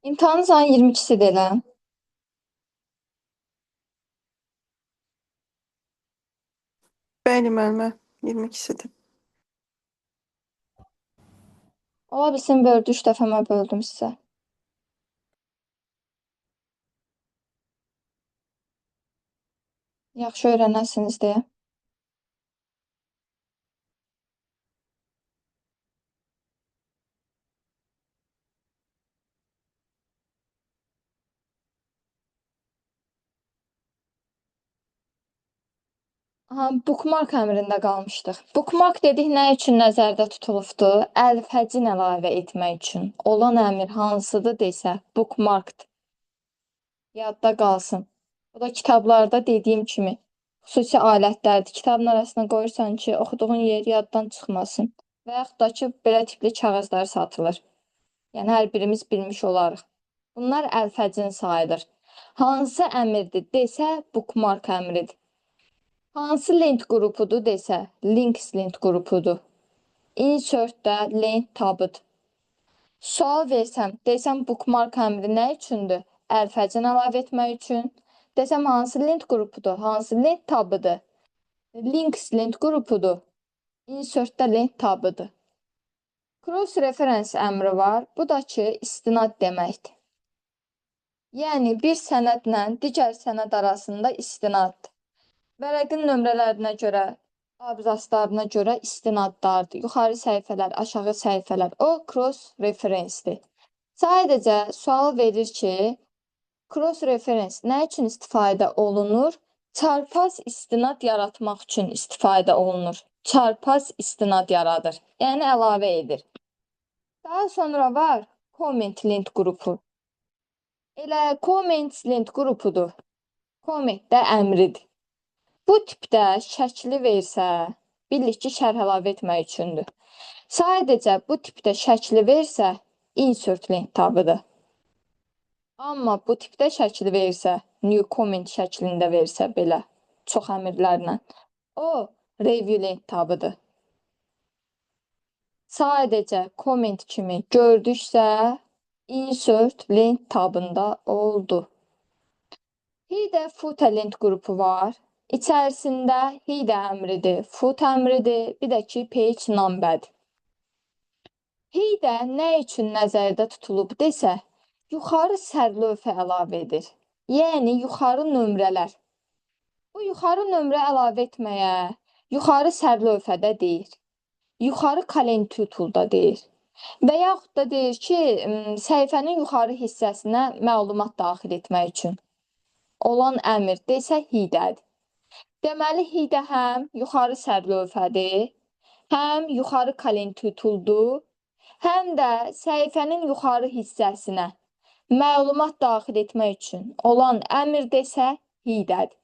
İmtahanı sayın 22'sidir elə. Bəli, müəllimə. 22-sidir. Ola bilsin böldü, 3 dəfə mən böldüm sizə. Yaxşı öyrənəsiniz deyə. Aha, bookmark əmrində qalmışdıq. Bookmark dedik nə üçün nəzərdə tutulubdu? Əlfhəcin əlavə etmək üçün. Olan əmr hansıdır desə, bookmarked. Yadda qalsın. Bu da kitablarda dediyim kimi xüsusi alətlərdir. Kitabın arasına qoyursan ki, oxuduğun yer yaddan çıxmasın. Və yaxud da ki, belə tipli kağızlar satılır. Yəni hər birimiz bilmiş olarıq. Bunlar əlfəcin sayılır. Hansı əmrdir desə, bookmark əmridir. Hansı lent qrupudur desə, links lent qrupudur. Insert də lent tabıdır. Sual versəm, desəm bookmark əmri nə üçündür? Əlfəcin əlavə etmək üçün. Desəm hansı lent qrupudur? Hansı lent tabıdır? Links lent qrupudur. Insert də lent tabıdır. Cross reference əmri var. Bu da ki, istinad deməkdir. Yəni bir sənədlə digər sənəd arasında istinaddır. Vərəqin nömrələrinə görə, abzaslarına görə istinadlardır. Yuxarı səhifələr, aşağı səhifələr. O cross referencedir. Sadəcə sual verir ki, cross reference nə üçün istifadə olunur? Çarpaz istinad yaratmaq üçün istifadə olunur. Çarpaz istinad yaradır. Yəni əlavə edir. Daha sonra var comment link qrupu. Elə comment link qrupudur. Comment də əmridir. Bu tipdə şəkli versə, bilik ki, şərh əlavə etmək üçündür. Sadəcə bu tipdə şəkli versə, insert link tabıdır. Amma bu tipdə şəkli versə, new comment şəklində versə belə, çox əmrlərlə, o review link tabıdır. Sadəcə comment kimi gördüksə, insert link tabında oldu. Hide footer link qrupu var. İçərisində hide əmridir, foot əmridir, bir də ki, page number. Hide nə üçün nəzərdə tutulub desə, yuxarı sərlövhə əlavə edir. Yəni, yuxarı nömrələr. Bu yuxarı nömrə əlavə etməyə yuxarı sərlövhədə deyir. Yuxarı kalendutulda deyir. Və yaxud da deyir ki, səhifənin yuxarı hissəsinə məlumat daxil etmək üçün olan əmr desə hidədir. Deməli, hidə həm yuxarı sərlövhədir, həm yuxarı kalendutuldur, həm də səhifənin yuxarı hissəsinə məlumat daxil etmək üçün olan əmr desə hidədir.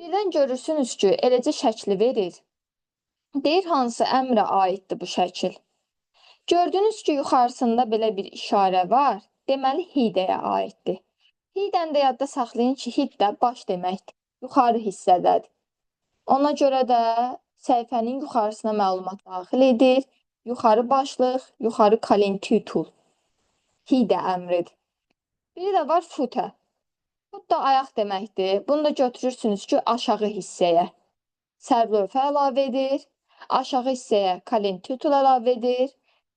Birdən görürsünüz ki, eləcə şəkli verir. Deyir, hansı əmrə aiddir bu şəkil? Gördünüz ki, yuxarısında belə bir işarə var, deməli hidəyə aiddir. Hidəni də yadda saxlayın ki, hid də baş deməkdir, yuxarı hissədədir. Ona görə də səhifənin yuxarısına məlumat daxil edir, yuxarı başlıq, yuxarı kalentutul, hidə əmridir. Biri də var footer. Foot da ayaq deməkdir. Bunu da götürürsünüz ki, aşağı hissəyə sərlövhə əlavə edir, aşağı hissəyə kalentutul əlavə edir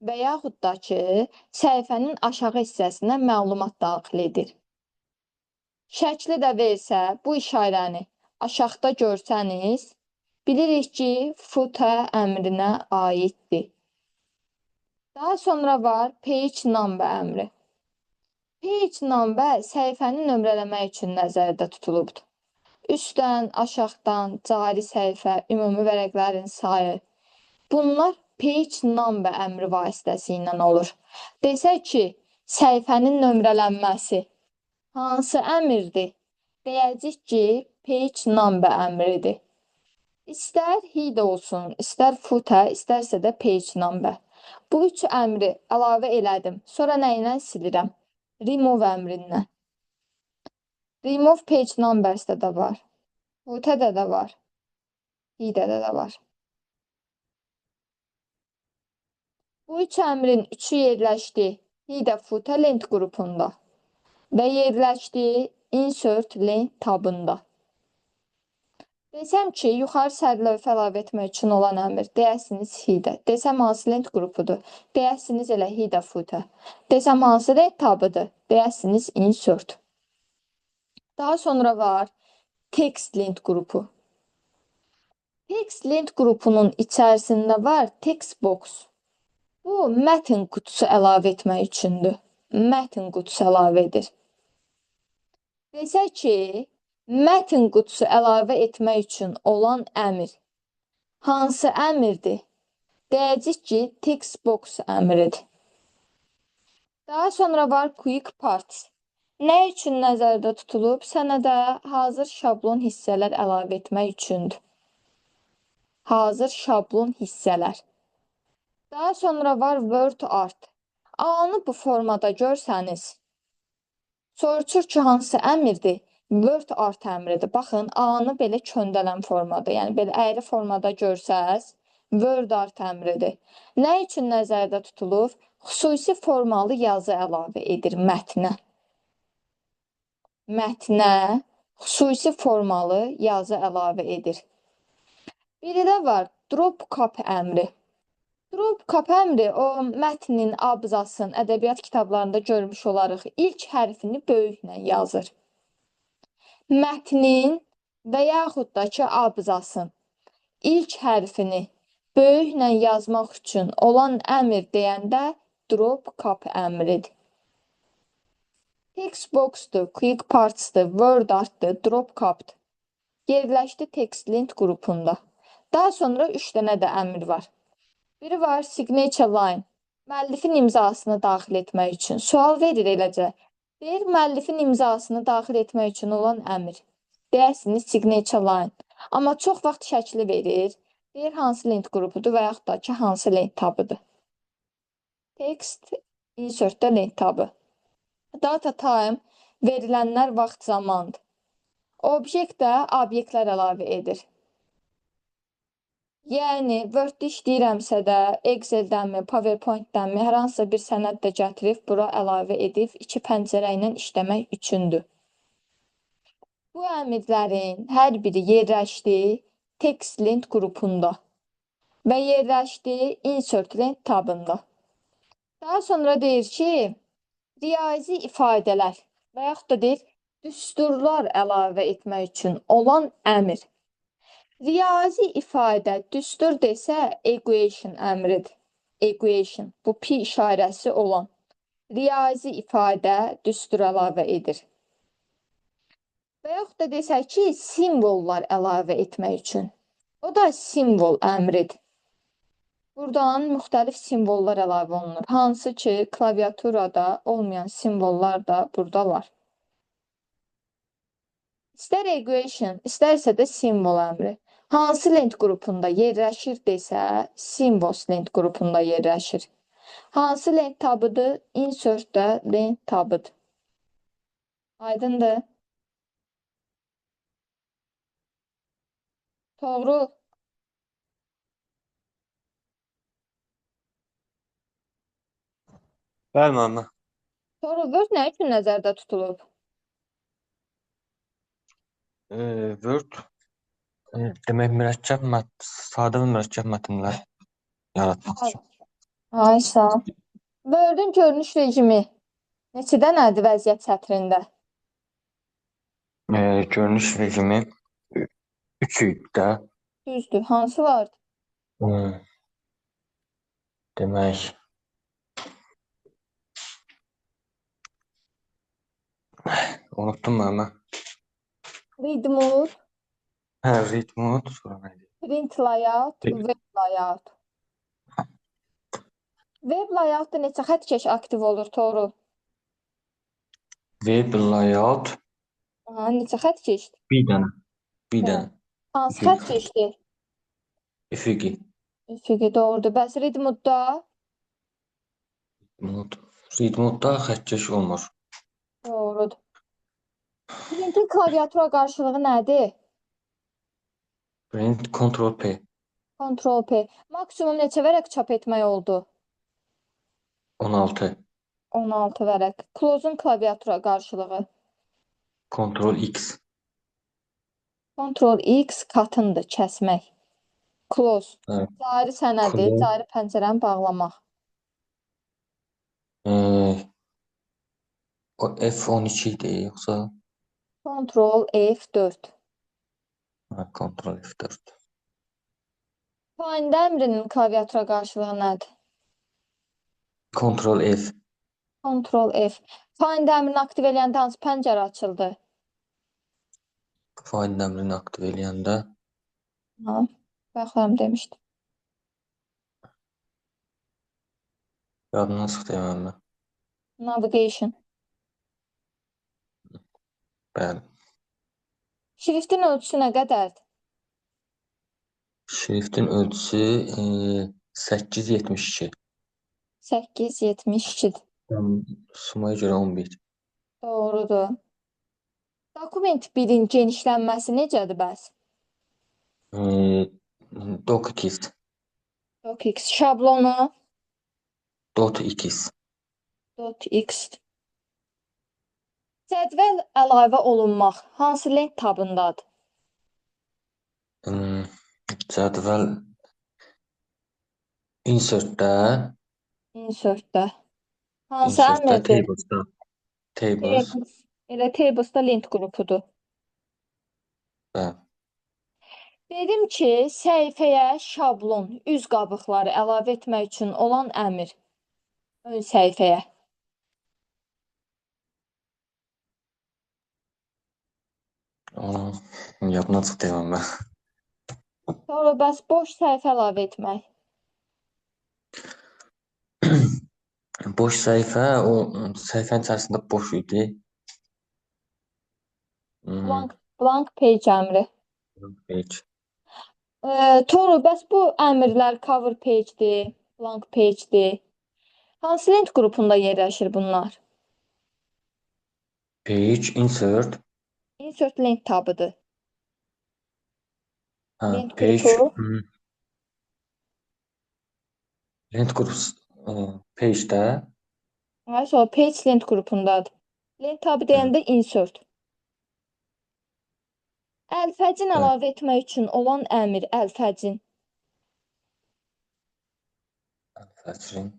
və yaxud da ki, səhifənin aşağı hissəsinə məlumat daxil edir. Şəkli də versə, bu işarəni aşağıda görsəniz, bilirik ki, footer əmrinə aiddir. Daha sonra var page number əmri. Page number səhifəni nömrələmək üçün nəzərdə tutulubdur. Üstdən, aşağıdan, cari səhifə, ümumi vərəqlərin sayı. Bunlar page number əmri vasitəsilə olur. Desək ki, səhifənin nömrələnməsi hansı əmrdir? Deyəcək ki, page number əmridir. İstər hid olsun, istər footer, istərsə də page number. Bu üç əmri əlavə elədim. Sonra nə ilə silirəm? Remove əmrindən. Remove page numbers-də də var. Footer-də də var. Hidədə də var. Bu üç əmrin üçü yerləşdi. hide footer lent qrupunda və yerləşdiyi insert lent tabında. Desəm ki, yuxarı sərli lövhə əlavə etmək üçün olan əmr deyəsiniz hide. Desəm hansı lent qrupudur? Deyəsiniz elə hide footer. Desəm hansı lent tabıdır? Deyəsiniz insert. Daha sonra var text lent qrupu. Text lent qrupunun içərisində var text box. Bu mətn qutusu əlavə etmək üçündür. Mətn qutusu əlavə edir. Desək ki, mətn qutusu əlavə etmək üçün olan əmr hansı əmrdir? Deyəcək ki, text box əmridir. Daha sonra var quick parts. Nə üçün nəzərdə tutulub? Sənədə hazır şablon hissələr əlavə etmək üçündür. Hazır şablon hissələr. Daha sonra var word art. A-nı bu formada görsəniz, soruşur ki, hansı əmrdir? Word art əmridir. Baxın, A-nı belə köndələn formada, yəni belə əyri formada görsəz, word art əmridir. Nə üçün nəzərdə tutulur? Xüsusi formalı yazı əlavə edir mətnə. Mətnə xüsusi formalı yazı əlavə edir. Biri də var drop cap əmri. Drop cap əmri o mətnin, abzasın, ədəbiyyat kitablarında görmüş olarıq. İlk hərfini böyüklə yazır. Mətnin və yaxud da ki, abzasın ilk hərfini böyüklə yazmaq üçün olan əmr deyəndə drop cap əmridir. Text boxdur, quick partsdır, word artdır, drop capdır. Yerləşdi text lent qrupunda. Daha sonra 3 dənə də əmr var. Biri var signature line. Müəllifin imzasını daxil etmək üçün. Sual verir eləcə. Deyir, müəllifin imzasını daxil etmək üçün olan əmr. Deyəsiniz signature line. Amma çox vaxt şəkli verir. Deyir, hansı lent qrupudur və yaxud da ki, hansı lent tabıdır. Text, insertdə lent tabı. Data time, verilənlər vaxt zamandır. Obyekt də obyektlər əlavə edir. Yəni, Word-də işləyirəmsə də, Excel-dənmi, PowerPoint-dənmi, hər hansısa bir sənəd də gətirib, bura əlavə edib, 2 pəncərə ilə işləmək üçündür. Bu əmrlərin hər biri yerləşdi text lent qrupunda və yerləşdi insert lent tabında. Daha sonra deyir ki, riyazi ifadələr və yaxud da deyir, düsturlar əlavə etmək üçün olan əmr. Riyazi ifadə düstur desə equation əmridir. Equation, bu pi işarəsi olan. Riyazi ifadə düstur əlavə edir. Və yaxud da desək ki, simvollar əlavə etmək üçün. O da simvol əmridir. Buradan müxtəlif simvollar əlavə olunur. Hansı ki, klaviaturada olmayan simvollar da burada var. İstər equation, istərsə də simvol əmri. Hansı lent qrupunda yerləşir desə, symbols lent qrupunda yerləşir. Hansı lent tabıdır? Insert-də lent tabıdır. Aydındır? Toğrul. Bəli, müəllimə. Toğrul, Word nə üçün nəzərdə tutulub? Word demək sadə və mürəkkəb mətnlər yaratmaq üçün. Ay, sağ ol. Word-ün görünüş rejimi neçədənədir vəziyyət sətrində? Görünüş rejimi 3 idi də. Düzdür. Hansı vardı? Demək unutdum müəllimə. Read mode, Read mode, sonra nə idi? print layout, web layout. Web layoutda neçə xəttkeş aktiv olur, Toğrul? Web layout Neçə xəttkeşdir? bir dənə. Bir dənə. Hansı xəttkeşdir? Üfüqi. Üfüqi, doğrudur. Bəs read mode-da? Read mode-da xəttkeş olmur. Doğrudur. Printin klaviatura qarşılığı nədir? Print Ctrl-P. Ctrl-P. Maksimum neçə vərəq çap etmək oldu? 16. 16 vərəq. Close-un klaviatura qarşılığı. Ctrl X. Ctrl X katındır, kəsmək. Close. Hə, Cari sənədi, close. cari pəncərəni bağlamaq. O F12 idi yoxsa? Ctrl F4. Hə, Ctrl F4. Find əmrinin klaviatura qarşılığı nədir? Ctrl F. Ctrl F. Find əmrini aktiv eləyəndə hansı pəncərə açıldı? Find əmrini aktiv eləyəndə Ha, baxıram demişdim. yadımdan çıxdı məndə. Navigation. Bəli. Şriftin ölçüsü nə qədərdir? Şriftin ölçüsü 872. 872-dir. Sumaya görə 11. Doğrudur. Dokument 1-in genişlənməsi necədir bəs? Docx. Docx şablonu Docx. .x. Cədvəl əlavə olunmaq hansı lent tabındadır? Cədvəl insertdə Insertdə. Hansı əmrdir? tablesda. Tables. Tables. Elə tablesda lent qrupudur. Bəli. Dedim ki, səhifəyə şablon, üz qabıqları əlavə etmək üçün olan əmr. Ön səhifəyə. Yadımdan çıxdı məndə. Sonra bəs boş səhifə əlavə etmək. Boş səhifə, o səhifənin içərisində boş idi. Blank page əmri. Page. Toru, bəs bu əmrlər cover page'dir, blank page'dir. Hansı lent qrupunda yerləşir bunlar? Page, insert. Insert lent tabıdır. Hə, Lent page. qrupu. Lent qrupu page'də. Hayır, sonra page lent qrupundadır. Lent tabı deyəndə insert. Əlfəcin əlavə etmək üçün olan əmr əlfəcin. Fətrin.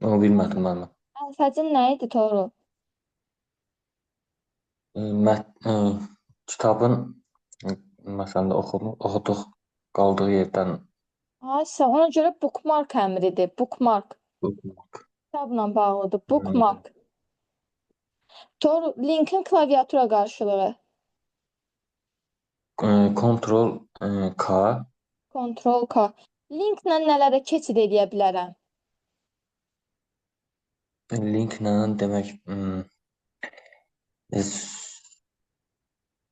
O bilmədim mən. Əlfəcin nə idi Toru? Kitabın məsələn də oxuduq qaldığı yerdən Hayırsa, ona görə bookmark əmridir. Bookmark. Kitabla bağlıdır. Bookmark. Toru, linkin klaviatura qarşılığı. Ctrl K. Ctrl K. Linklə nələrə keçid edə bilərəm? Linklə demək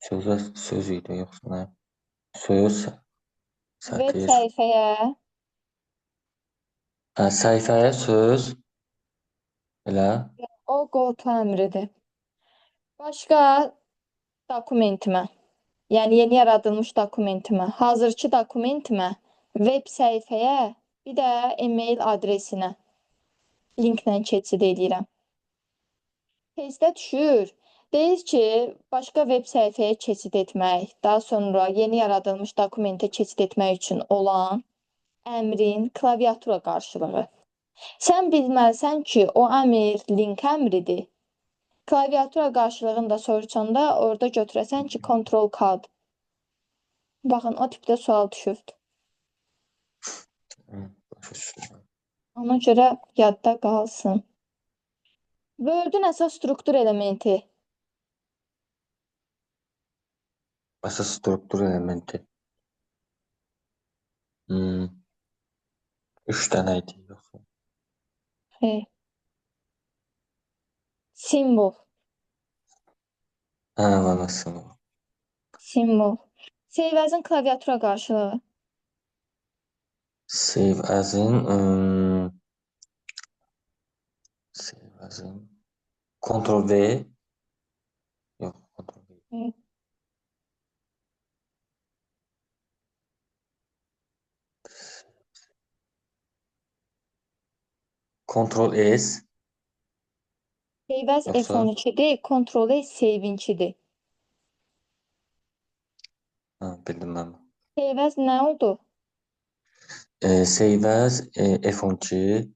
söz idi yoxsa nə? Söz, Web sətir. səhifəyə. Səhifəyə söz. Elə. O go to əmridir. Başqa dokumentimə. Yəni yeni yaradılmış dokumentimə, hazırki dokumentimə, web səhifəyə, bir də e-mail adresinə linklə keçid edirəm. Tezdə düşür. Deyir ki, başqa web səhifəyə keçid etmək, daha sonra yeni yaradılmış dokumentə keçid etmək üçün olan əmrin klaviatura qarşılığı. Sən bilməlisən ki, o əmr link əmridir. Klaviatura qarşılığını da soruşanda orada götürəsən ki, Ctrl K. Baxın, o tipdə sual düşübdür. Ona görə yadda qalsın. Word-ün əsas struktur elementi. Əsas struktur elementi. 3 dənə idi yoxsa? Simvol. Mənə simvol. Simvol. Save as-in klaviatura qarşılığı. Save as-in Ctrl V. Yox, Ctrl V. Ctrl S Seyvəz yoxsa F12-dir, Ctrl seyvinkidir. bildim mən. Seyvəz nə oldu? Save as F12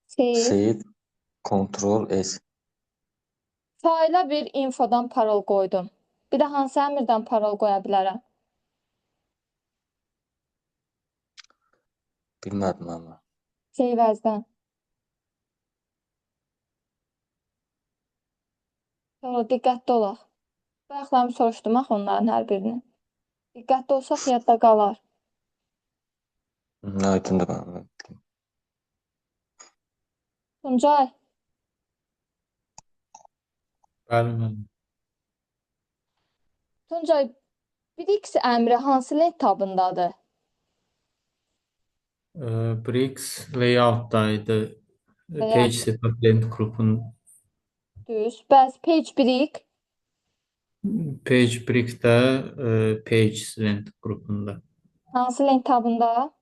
Save. save Ctrl S. Fayla bir infodan parol qoydum. Bir də hansı əmrdən parol qoya bilərəm? Bilmədim amma. Seyvəzdən. Sonra diqqətli olaq. Bayaqlarımı soruşdum axı onların hər birini. Diqqətli olsaq yadda qalar. Aydındır mən. Tuncay, Bəli, müəllim. Tuncay, Brix əmri hansı lent tabındadır? Brix layout'daydı. Page setup lent group'un Düz. Bəs Page Brick Page Brick'də Page lent qrupunda hansı lent tabında?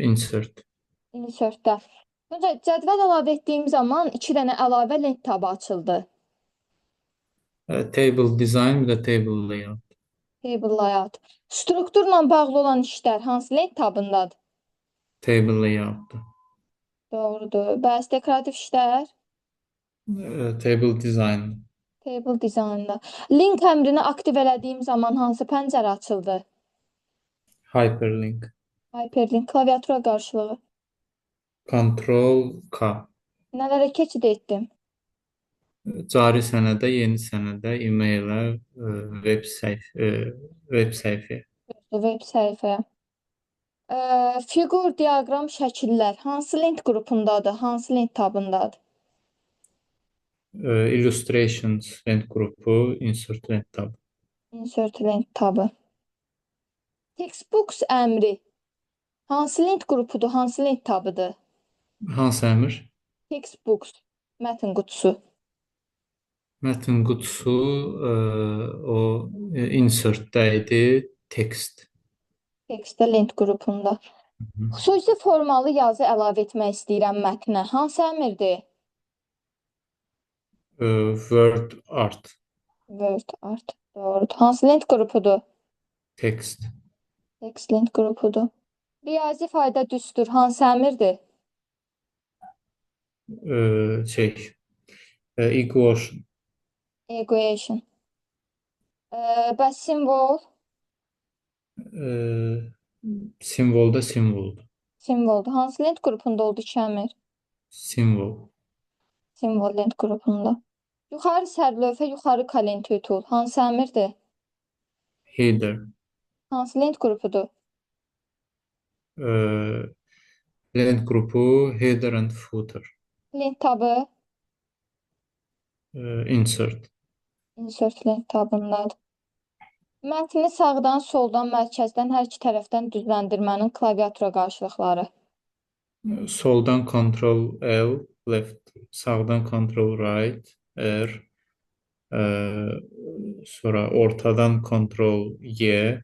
insert. Insertdə. Tuncay, cədvəl əlavə etdiyim zaman 2 dənə əlavə lent tabı açıldı. Table design bir də table layout. Table layout. Strukturla bağlı olan işlər hansı lent tabındadır? Table layout'dur. Doğrudur. Bəs dekorativ işlər? Table design. Table designda. Link əmrini aktiv elədiyim zaman hansı pəncərə açıldı? Hyperlink. Hyperlink klaviatura qarşılığı. Control K. Nələrə keçid etdim? Cari sənədə, yeni sənədə, e-mailə, web səhifəyə. Web səhifəyə. Fiqur, diaqram, şəkillər hansı lent qrupundadır? Hansı lent tabındadır? Illustrations lent qrupu, insert lent tab. Insert lent tabı. Textbooks əmri hansı lent qrupudur? Hansı lent tabıdır? Hansı əmr? Textbooks mətn qutusu. Mətn qutusu o insertdə idi, text. Textdə lent qrupunda. Xüsusi formalı yazı əlavə etmək istəyirəm mətnə. Hansı əmrdir? Word art, Word art. Doğrudur. Hansı lent qrupudur? text. Text lent qrupudur. Riyazi fayda düstur. Hansı əmrdir? Equation, Equation. Bəs simvol? simvolda simvoldur. Simvoldur. Hansı lent qrupunda oldu iki əmr? Simvol. Simvol lent qrupunda. Yuxarı sərlövhə, yuxarı kalentür tool. Hansı əmrdir? Header. Hansı lent qrupudur? Lent qrupu, header and footer. Lent tabı, Insert. insert lent tabındadır. Mətni sağdan, soldan, mərkəzdən, hər iki tərəfdən düzləndirmənin klaviatura qarşılıqları. Soldan Ctrl L, left. Sağdan Ctrl right, R. Sonra ortadan Ctrl Y.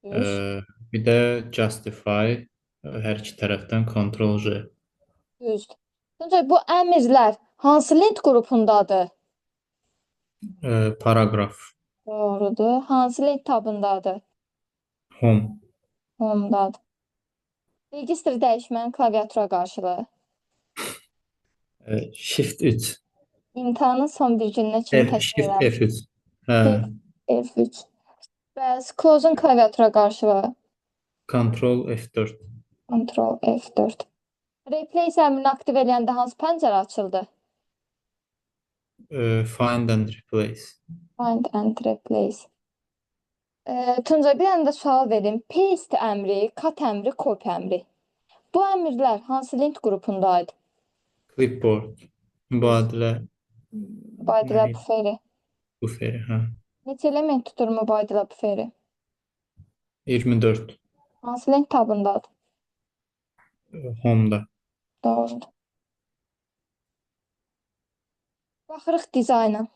Düz. Bir də justify, hər iki tərəfdən Ctrl J. Düzdür. Tuncay, bu əmrlər hansı lent qrupundadır? Paragraf. Doğrudur. Hansı lent tabındadır? Home. Homedadır. Registr dəyişmənin klaviatura qarşılığı. Shift 3. İmtahanın son bir gününə kimi Shift təkrar F3. Hə. F3. Bəs close-un klaviatura qarşılığı. Ctrl F4. Ctrl F4. Replace əmrini aktiv eləyəndə hansı pəncərə açıldı? Find and replace. Find and replace. Tuncay, bir dənə də sual verim. Paste əmri, cut əmri, copy əmri. Bu əmrlər hansı lent qrupundaydı? Clipboard. Mübadilə. Mübadilə buferi. Buferi. Hə. Neçə element tutur mübadilə buferi? 24. Hansı lent tabındadır? Home'da. Doğrudur. Baxırıq dizayna.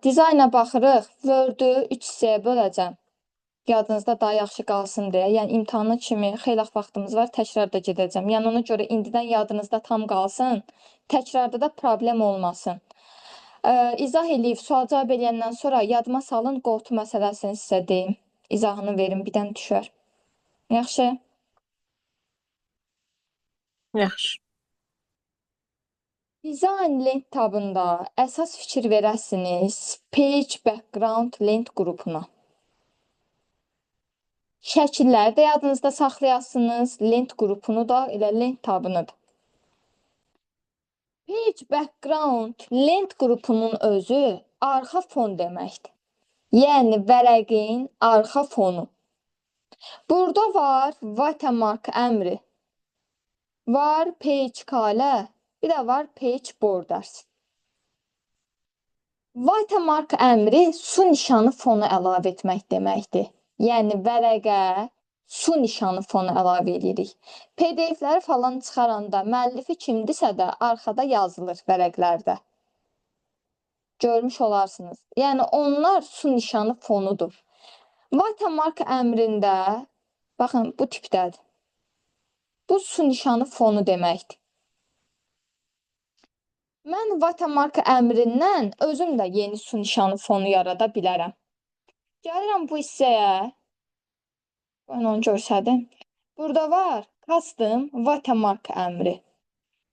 Dizayna baxırıq. Word-ü 3 hissəyə böləcəm. yadınızda daha yaxşı qalsın deyə. Yəni imtahana kimi xeyli vaxtımız var, təkrar da gedəcəm. Yəni ona görə indidən yadınızda tam qalsın, təkrarda da problem olmasın. İzah eləyib, sual cavab eləyəndən sonra yadıma salın, qoltuq məsələsini sizə deyim. İzahını verin, bir dənə düşər. Yaxşı. Yaxşı. Dizayn lent tabında əsas fikir verəsiniz Page Background lent qrupuna. Şəkilləri də yadınızda saxlayasınız, lent qrupunu da, elə lent tabını da. Page Background lent qrupunun özü arxa fon deməkdir. Yəni vərəqin arxa fonu. Burada var watermark əmri, var page kalə, bir də var page borders. Watermark əmri su nişanı fonu əlavə etmək deməkdir. Yəni vərəqə su nişanı fonu əlavə edirik. PDF-ləri falan çıxaranda müəllifi kimdirsə də arxada yazılır vərəqlərdə. Görmüş olarsınız. Yəni onlar su nişanı fonudur. Watermark əmrində, baxın bu tipdədir. Bu su nişanı fonu deməkdir. Mən watermark əmrindən özüm də yeni su nişanı fonu yarada bilərəm. Gəlirəm bu hissəyə. Ben onu görsədim. Burada var custom watermark əmri.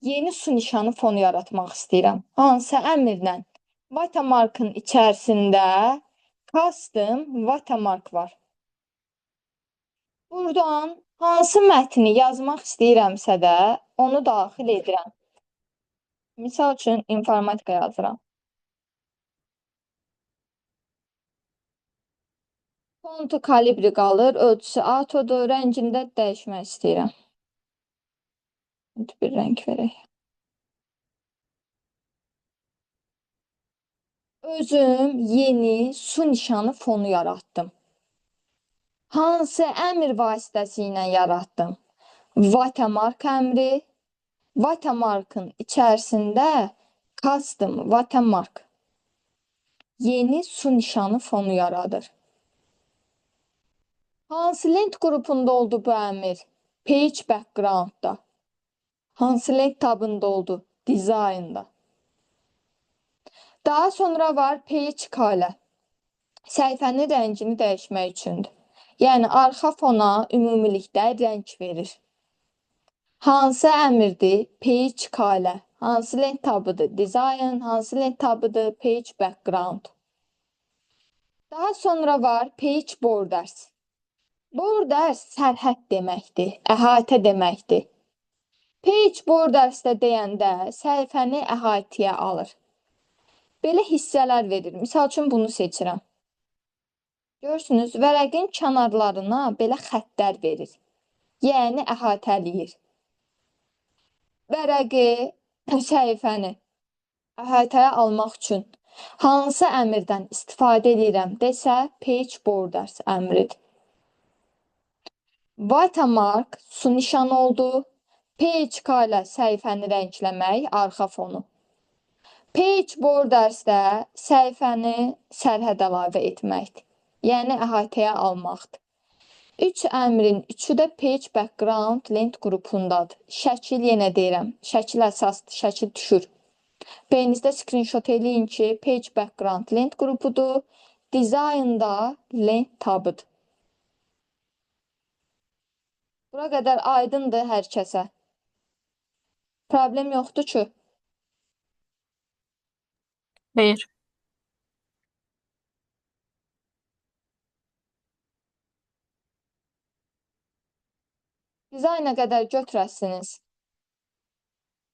Yeni su nişanı fonu yaratmaq istəyirəm. Hansı əmrlə? Watermarkın içərisində custom watermark var. Buradan hansı mətni yazmaq istəyirəmsə də onu daxil edirəm. Misal üçün informatika yazıram. Fontu kalibri qalır, ölçüsü A-todur, rəngini də dəyişmək istəyirəm. Bir rəng verək. Özüm yeni su nişanı fonu yaratdım. Hansı əmr vasitəsilə yaratdım? Watermark əmri. Watermarkın içərisində custom watermark. Yeni su nişanı fonu yaradır. Hansı lent qrupunda oldu bu əmr? Page backgroundda. Hansı lent tabında oldu? Designda. Daha sonra var page color. Səhifənin rəngini dəyişmək üçündür. Yəni arxa fona ümumilikdə rəng verir. Hansı əmrdir? Page color. Hansı lent tabıdır? Design. Hansı lent tabıdır? Page background. Daha sonra var page borders. Borders sərhəd deməkdir, əhatə deməkdir. Page borders də deyəndə səhifəni əhatəyə alır. Belə hissələr verir. Misal üçün bunu seçirəm. Görürsünüz, vərəqin kənarlarına belə xəttlər verir. Yəni əhatələyir. Vərəqi, səhifəni əhatəyə almaq üçün hansı əmrdən istifadə edirəm desə, page borders əmridir. Watermark su nişanı oldu. Page ilə səhifəni rəngləmək, arxa fonu. Page borders də səhifəni sərhəd əlavə etməkdir. Yəni əhatəyə almaqdır. 3 əmrin 3-ü də page background lent qrupundadır. Şəkil yenə deyirəm. Şəkil əsasdır, şəkil düşür. Beyninizdə screenshot eləyin ki, page background lent qrupudur. Design da lent tabıdır. Bura qədər aydındır hər kəsə. Problem yoxdur ki. Xeyr. Dizayna qədər götürəsiniz.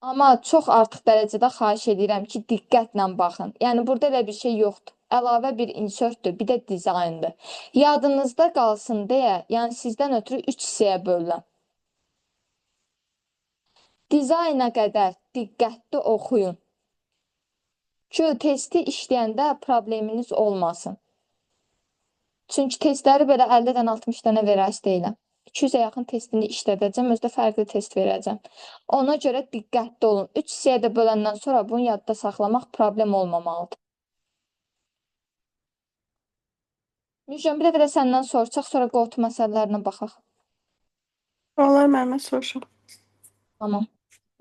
Amma çox artıq dərəcədə xahiş edirəm ki, diqqətlə baxın. Yəni burada elə bir şey yoxdur. Əlavə bir insertdir, bir də dizayndır. Yadınızda qalsın deyə, yəni sizdən ötürü 3 hissəyə bölürəm. Dizayna qədər diqqətli oxuyun. Ki, testi işləyəndə probleminiz olmasın. Çünki testləri belə 50 dənə, 60 dənə verəsi deyiləm. 200-ə yaxın testini işlədəcəm, özdə fərqli test verəcəm. Ona görə diqqətli olun. 3 hissəyə də böləndən sonra bunu yadda saxlamaq problem olmamalıdır. Müjgan, bir dəfə də səndən soracaq, sonra qoltuq məsələlərinə baxaq. Olar müəllimə soruşum. Tamam.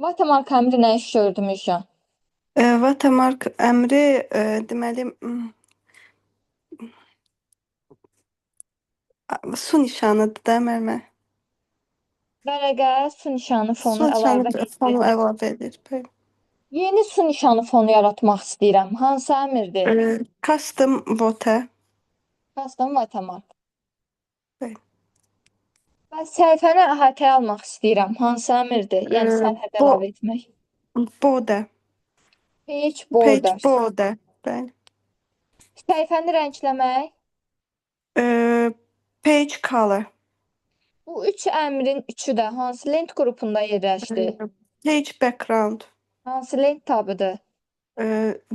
Vatamark əmri nə iş gördü Müjgan? Watermark əmri deməli su nişanıdır da müəllimə. Vərəqə su nişanı Su fonu əlavə nişanı etdi. fonu əlavə edir. Bəli. Yeni su nişanı fonu yaratmaq istəyirəm. Hansı əmrdir? Custom water. Custom Vatamark. Bəli. Və səhifəni əhatəyə almaq istəyirəm. Hansı əmrdir? Yəni sərhəd bu- əlavə etmək. Border. Page Page border. border. Bəli. Səhifəni rəngləmək. Page color. Bu üç əmrin üçü də hansı lent qrupunda yerləşdi? Page background. Hansı lent tabıdır?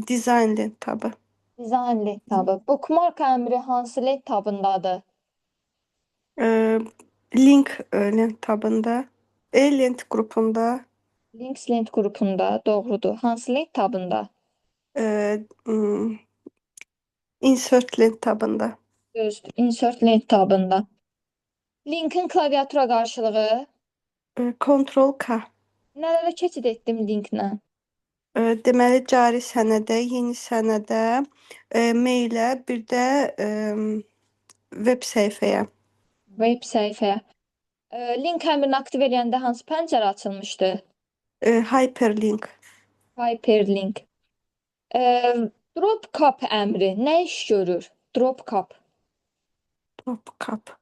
Design lent tabı. Dizayn lent tabı. Bookmark əmri hansı lent tabındadır? Link lent tabında. Lent qrupunda. Links lent qrupunda, doğrudur. Hansı lent tabında? Insert lent tabında. Düzdür. Insert lent tabında. Linkin klaviatura qarşılığı. Ctrl K. Nələrə keçid etdim linklə? Deməli cari sənədə, yeni sənədə, meylə, bir də web səhifəyə. Web səhifəyə. Link əmrini aktiv edəndə hansı pəncərə açılmışdı? Hyperlink. Hyperlink. Dropcap əmri nə iş görür? Dropcap. Dropcap.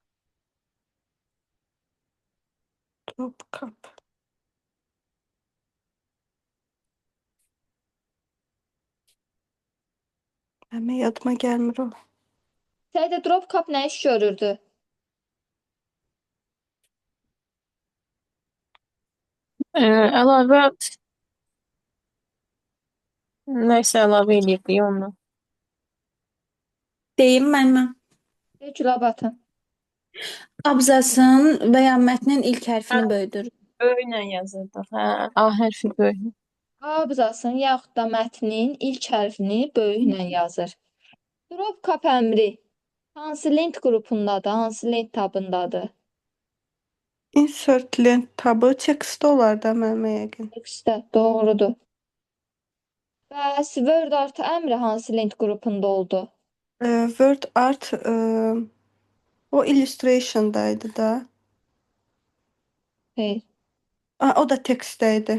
Dropcap. Mənim yadıma gəlmir o. Səydə dropcap nə iş görürdü? Əlavə nəysə əlavə eləyirdik onu. Deyim müəllimə. Gülabatın. Abzasın və ya mətnin ilk hərfini böyüdür. Böyüklə yazırdıq. Hə, A hərfi böyük. Abzasın yaxud da mətnin ilk hərfini böyüklə yazır. Dropcap əmri hansı lent qrupundadır, hansı lent tabındadır? Insert lent tabı tekstdə olar da mənim yəqin. Textdə, doğrudur. Bəs Word Art əmri hansı lent qrupunda oldu? Word art o illustration'daydı da. Xeyr, O da tekstdəydi.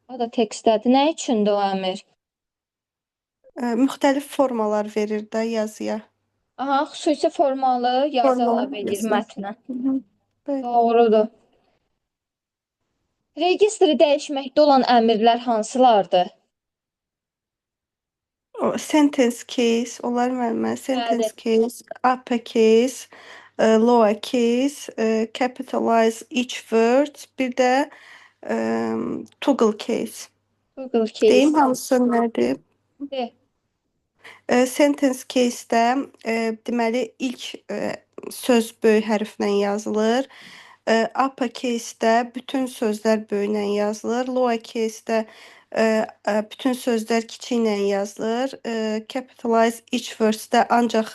o da textdədir. Nə üçündür o əmr? Müxtəlif formalar verir də yazıya. Aha, xüsusi formalı yazı Formalı əlavə edir yazı. mətnə. Bəli. Doğrudur. Registri dəyişməkdə olan əmrlər hansılardır? O sentence case olar müəllimə. Sentence case, uppercase, lowercase, capitalize each word, bir də toggle case. Google case. Deyim hansı nədir? De. Sentence case-də deməli ilk söz böyük hərflə yazılır. Upper case-də bütün sözlər böyüklə yazılır. Lower case-də bütün sözlər kiçiklə yazılır. Capitalize each words-də ancaq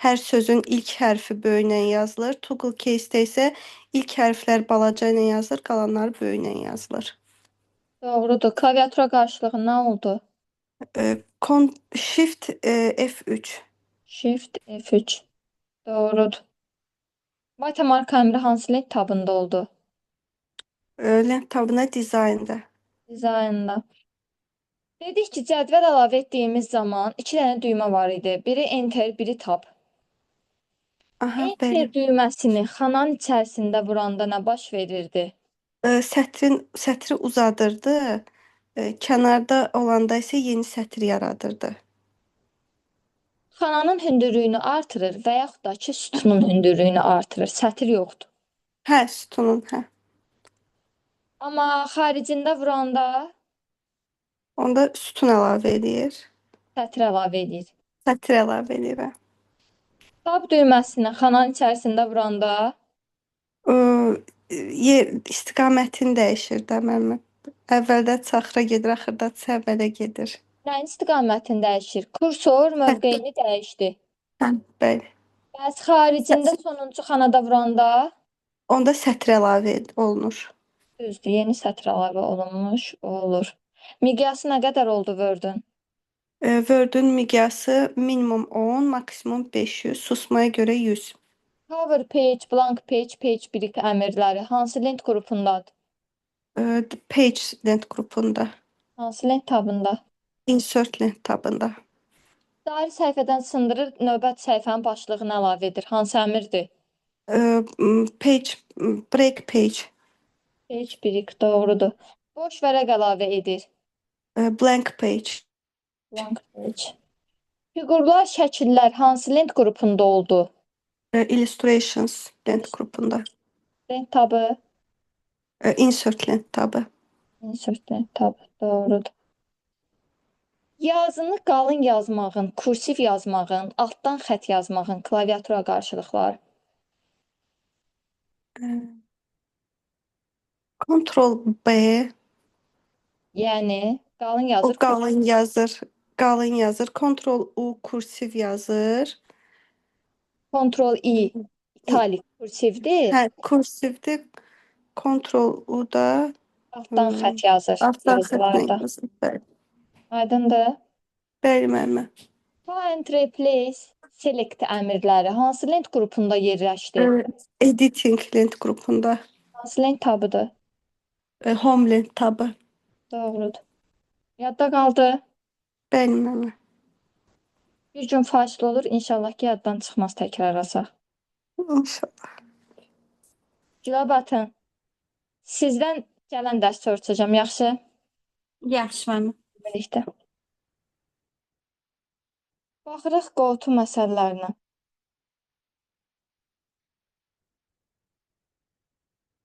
hər sözün ilk hərfi böyüklə yazılır. Toggle case-də isə ilk hərflər balaca ilə yazılır, qalanları böyüklə yazılır. Doğrudur. Klaviatura qarşılığı nə oldu? Shift F3. Shift F3. Doğrudur. Watermark əmri hansı lent tabında oldu? Lent tabına dizaynda. Dizaynda. Dedik ki, cədvəl əlavə etdiyimiz zaman iki dənə düymə var idi. Biri enter, biri tab. Aha, Enter bəli. düyməsini xananın içərisində vuranda nə baş verirdi? Sətri uzadırdı. Kənarda olanda isə yeni sətr yaradırdı. Xananın hündürlüyünü artırır və yaxud da ki, sütunun hündürlüyünü artırır. Sətr yoxdur. Hə, sütunun, hə. Amma xaricində vuranda Onda sütun əlavə edir. sətr əlavə edir. Sətr əlavə edir. Hə. Tab düyməsini xananın içərisində vuranda İstiqamətini dəyişir də müəllimə. Əvvəldə çaxıra gedir, axırda səbədə gedir. nəyin istiqamətini dəyişir? Kursor mövqeyini dəyişdi. Hə, bəli. Bəs xaricində sonuncu xanada vuranda Onda sətr əlavə olunur. düzdür, yeni sətr əlavə olunmuş olur. Miqyası nə qədər oldu Word-ün? Word-ün miqyası minimum 10, maksimum 500, susmaya görə 100. Cover page, blank page, page break əmrləri hansı lent qrupundadır? Page lent qrupunda, Hansı lent tabında? insert lent tabında. Dair səhifədən sındırır, növbət səhifənin başlığını əlavə edir. Hansı əmrdir? Page, break page, Page break doğrudur. Boş vərəq əlavə edir. blank page, Blank page. Fiqurlar, şəkillər hansı lent qrupunda oldu? illustrations lent qrupunda, Lent tabı, insert lent tabı. insert lent tabı doğrudur. Yazını qalın yazmağın, kursiv yazmağın, altdan xətt yazmağın klaviatura qarşılıqları. Ctrl B, Yəni qalın o yazır, qalın yazır, qalın yazır. Ctrl U kursiv yazır. Ctrl I italik kursivdir, Hə, kursivdir. Ctrl U da altdan xətt yazır altdan xəttlə yazılarda. yazır. Bəli, Aydındır? bəli müəllimə. Find, replace, select əmrləri hansı lent qrupunda yerləşdi? Editing lent qrupunda, Hansı lent tabıdır? home lent tabı. Doğrudur. Yadda qaldı. Bəli müəllimə. Bir gün fasilə olur, inşallah ki, yaddan çıxmaz təkrarlasaq. İnşallah. Gülə batın. Sizdən gələn dərs soruşacağam, yaxşı? Yaxşı müəllimə. Birlikdə. Baxırıq go-to məsələlərinə.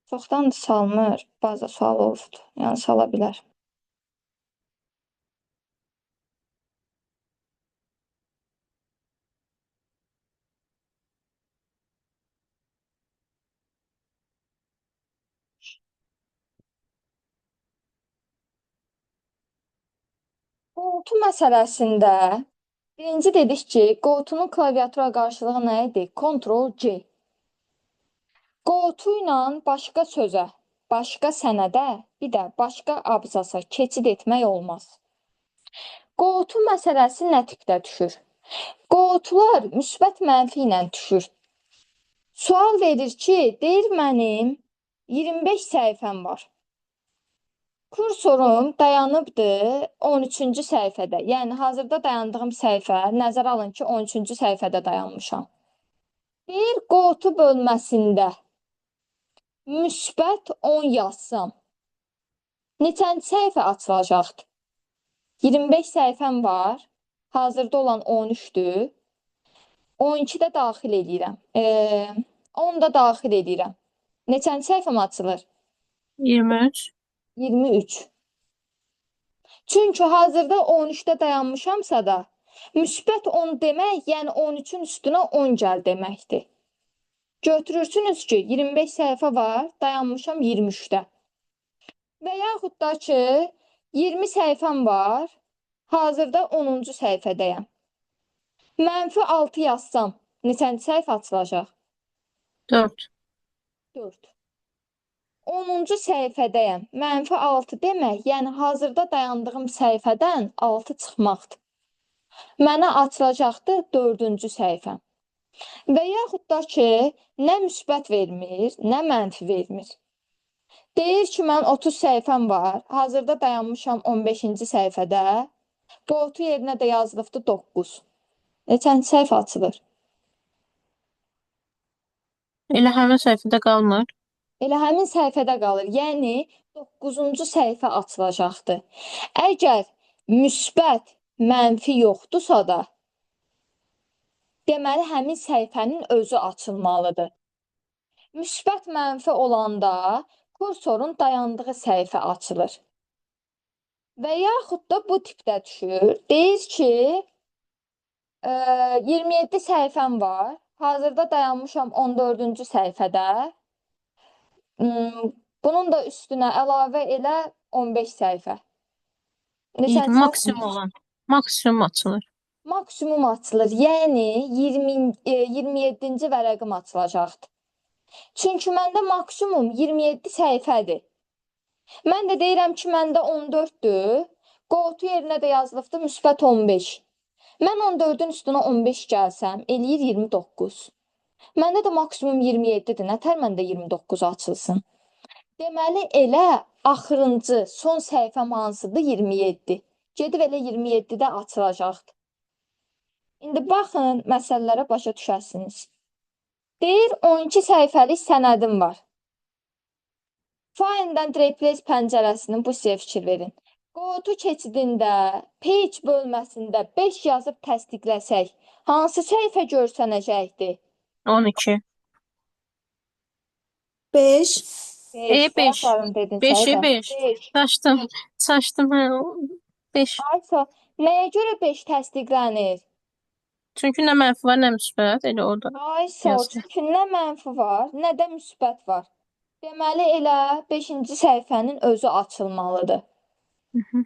Çoxdandır salmır, baza sual olubdur, yəni sala bilər. Go-to məsələsində birinci dedik ki, go-to-nun klaviatura qarşılığı nə idi? Ctrl-C. Go-to ilə başqa sözə, başqa sənədə, bir də başqa abzasa keçid etmək olmaz. Go-to məsələsi nə tipdə düşür? Go-to'lar müsbət mənfi ilə düşür. Sual verir ki, deyir mənim 25 səhifəm var. Kursorum dayanıbdı 13-cü səhifədə. Yəni hazırda dayandığım səhifə, nəzərə alın ki, 13-cü səhifədə dayanmışam. Bir go-to bölməsində müsbət 10 yazsam, neçənci səhifə açılacaqdır? 25 səhifəm var, hazırda olan 13-dür. 12 də daxil edirəm. 10 da daxil edirəm. Neçənci səhifəm açılır? 23. 23. Çünki hazırda 13-də dayanmışamsa da, müsbət 10 demək, yəni 13-ün üstünə 10 gəl deməkdir. Götürürsünüz ki, 25 səhifə var, dayanmışam 23-də. Və yaxud da ki, 20 səhifəm var, hazırda 10-cu səhifədəyəm. Mənfi 6 yazsam, neçənci səhifə açılacaq? 4. 4. 10-cu səhifədəyəm. Mənfi 6 demək, yəni hazırda dayandığım səhifədən 6 çıxmaqdır. Mənə açılacaqdır 4-cü səhifəm. Və yaxud da ki, nə müsbət vermir, nə mənfi vermir. Deyir ki, mən 30 səhifəm var, hazırda dayanmışam 15-ci səhifədə, go-to yerinə də yazılıbdır 9. Neçənci səhifə açılır? Elə həmin səhifədə qalmır. Elə həmin səhifədə qalır. Yəni 9-cu səhifə açılacaqdır. Əgər müsbət, mənfi yoxdursa da, deməli həmin səhifənin özü açılmalıdır. Müsbət, mənfi olanda kursorun dayandığı səhifə açılır. Və yaxud da bu tipdə düşür. Deyir ki, 27 səhifəm var. Hazırda dayanmışam 14-cü səhifədə. Bunun da üstünə əlavə elə 15 səhifə. Neçənci səhifə? Maksimum olan. Maksimum açılır. Maksimum açılır. Yəni 27-ci vərəqim açılacaqdır. Çünki məndə maksimum 27 səhifədir. Mən də deyirəm ki, məndə 14-dür. Qotu yerinə də yazılıbdı müsbət 15. Mən 14-ün üstünə 15 gəlsəm, eləyir 29. Məndə də maksimum 27-dir. Nətər məndə 29 açılsın? Deməli, elə axırıncı, son səhifəm hansıdır? 27. Gedib elə 27-də açılacaqdır. İndi baxın, məsələlərə başa düşəsiniz. Deyir, 12 səhifəlik sənədim var. Find and replace pəncərəsinin bu sizə fikir verin. Qotu keçidində, page bölməsində 5 yazıb təsdiqləsək, hansı səhifə görsənəcəkdir? 12. 5. 5. 5. Aferin dedin 5'e səhifə. 5. 5. Saçtım. Saçtım. 5. Aysa, nəyə görə 5 təsdiqlənir? Çünkü ne mənfi var, ne müsbət. Elə orada Aysa, yazdı. çünki nə mənfi var, nə də müsbət var. Deməli, elə 5-ci səhifənin özü açılmalıdır. Hı hı.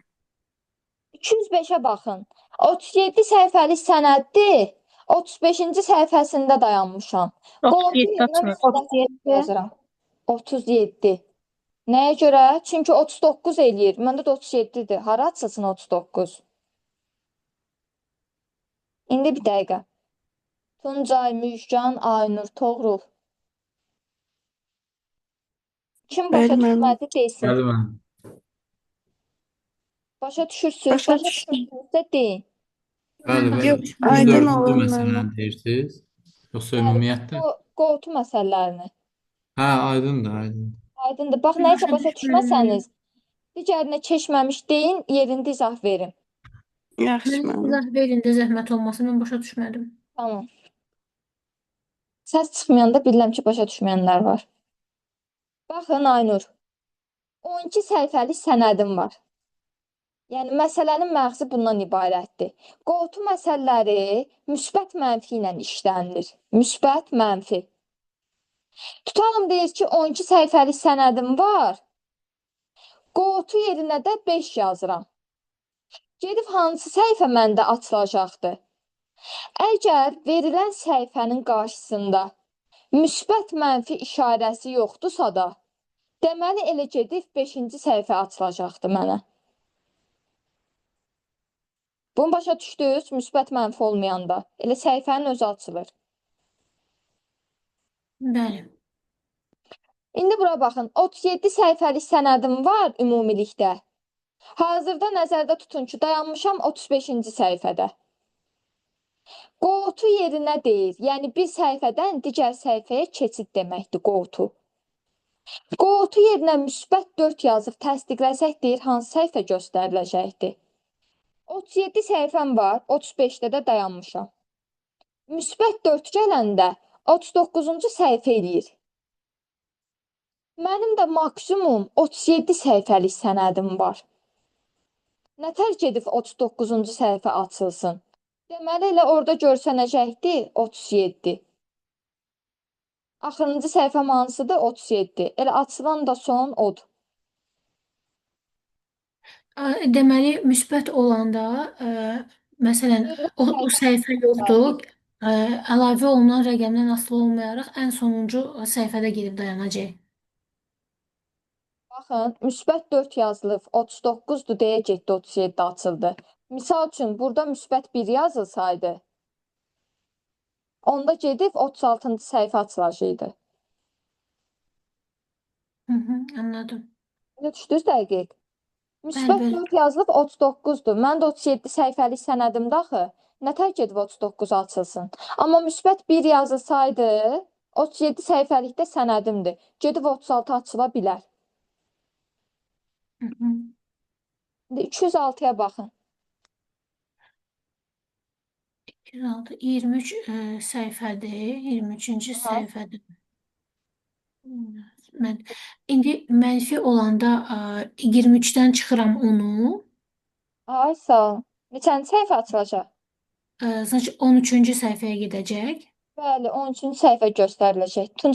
205-ə baxın. 37 səhifəlik sənəddir. 35-ci səhifəsində dayanmışam. 37 Qorxu atmıyor. yerinə müsbət yazıram. 37. Nəyə görə? Çünki 39 eləyir. Məndə də 37-dir. Hara açılsın 39? İndi bir dəqiqə. Tuncay, Müjgan, Aynur, Toğrul. Kim başa Bəli, müəllim. düşmədi desin. Bəli, müəllim. Başa düşürsünüz. Başa Başa düşdüm. düşmürsünüzsə deyin. Bəli, bəli. Yox, aydın 34-cü olan məsələni müəllim. deyirsiniz? Yoxsa Bəli, ümumiyyətlə? qotu məsələlərini. Hə, aydındır, aydındır. Aydındır. Bax, nəysə başa düşməsəniz, digərinə keçməmiş deyin, yerində izah verin. Yaxşı, Mən müəllim. izah verin də zəhmət olmasa, mən başa düşmədim. Tamam. Səs çıxmayanda bilirəm ki, başa düşməyənlər var. Baxın, Aynur. 12 səhifəlik sənədim var. Yəni, məsələnin məğzi bundan ibarətdir. Qotu məsələləri müsbət mənfi ilə işlənilir. Müsbət mənfi. Tutalım deyir ki, 12 səhifəlik sənədim var. Qotu yerinə də 5 yazıram. Gedib hansı səhifə məndə açılacaqdır? Əgər verilən səhifənin qarşısında müsbət mənfi işarəsi yoxdursa da, deməli elə gedib 5-ci səhifə açılacaqdır mənə. Bunu başa düşdünüz? Müsbət mənfi olmayanda. Elə səhifənin özü açılır. Bəli. İndi bura baxın. 37 səhifəlik sənədim var ümumilikdə. Hazırda nəzərdə tutun ki, dayanmışam 35-ci səhifədə. Qotu yerinə deyir. Yəni bir səhifədən digər səhifəyə keçid deməkdir qotu. Qotu yerinə müsbət 4 yazıb təsdiqləsək deyir hansı səhifə göstəriləcəkdir. 37 səhifəm var, 35-də də dayanmışam. Müsbət 4 gələndə 39-cu səhifə eləyir. Mənim də maksimum 37 səhifəlik sənədim var. Nətər gedib 39-cu səhifə açılsın? Deməli, elə orada görsənəcəkdir 37. Axırıncı səhifəm hansıdır? 37. Elə açılan da son odur. Deməli, müsbət olanda, məsələn, o səhifə yoxdur, əlavə olunan rəqəmdən asılı olmayaraq ən sonuncu səhifədə gedib dayanacaq. Baxın, müsbət 4 yazılıb, 39-dur deyə getdi 37 açıldı. Misal üçün, burada müsbət 1 yazılsaydı, onda gedib 36-cı səhifə açılacaqdı. Anladım. Nə düşdünüz dəqiq? Müsbət Bəli, 4 yazılıb 39-dur. Mən də 37 səhifəlik sənədimdə axı. Nətər gedib 39 açılsın? Amma müsbət 1 yazılsaydı, 37 səhifəlikdə sənədimdir. Gedib 36 açıla bilər. İndi 206-ya baxın. 206, 23 səhifədir, 23-cü Aha. səhifədir. Mən indi mənfi olanda 23-dən çıxıram onu. Ay sağ ol. Neçənci səhifə açılacaq? Значит 13-cü səhifəyə gedəcək. Bəli, 13-cü səhifə göstəriləcək.